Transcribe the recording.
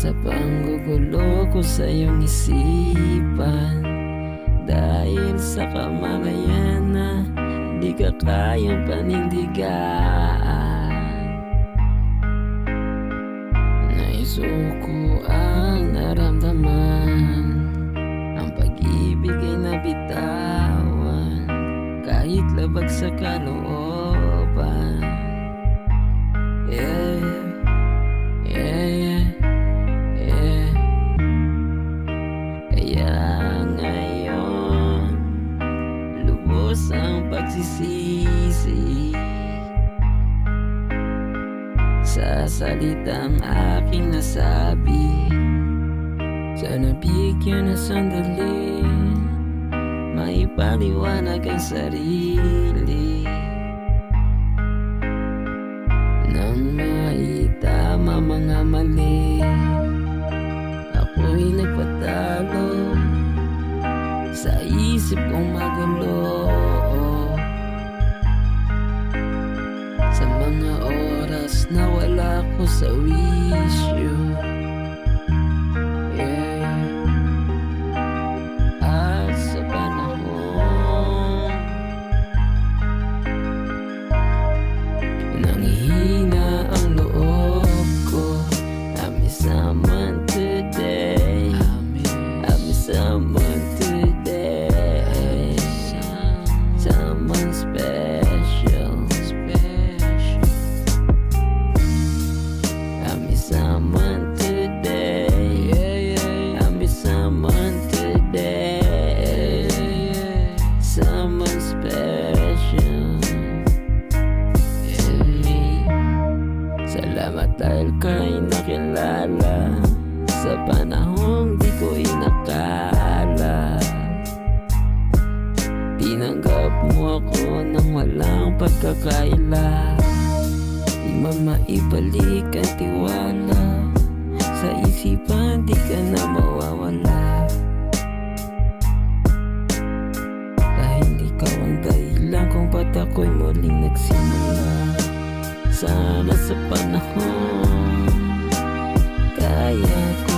Sa panggugulo ko sa iyong isipan, dahil sa kamalayan na di ka kayang panindigan. Naisuko ang naramdaman, ang pag-ibig ay nabitawan, kahit labag sa kalooban. Yeah, yeah, yeah. Kaya ngayon lubos ang pagsisisi sa salitang aking nasabi. Sana bigyan na sandali, maipaliwanag ang sarili, nang maitama mga mali. Ako'y nagpatalo sa isip kong magulo, sa mga oras na wala ko sa wisyo. Yeah. At sa panahon nanghihina ang loob ko, I miss someone today, I miss someone today, someone special, I miss someone today, I miss someone today, someone special to me. Salamat dahil ka'y nakilala sa panahong di ko inakala. Tinanggap mo ako nang walang pagkakaila, di man maibalik ang tiwala, sa isipan di ka na mawawala. Dahil ikaw ang dahilan kung ba't ako'y muling nagsimula. Sana sa panahon kaya ko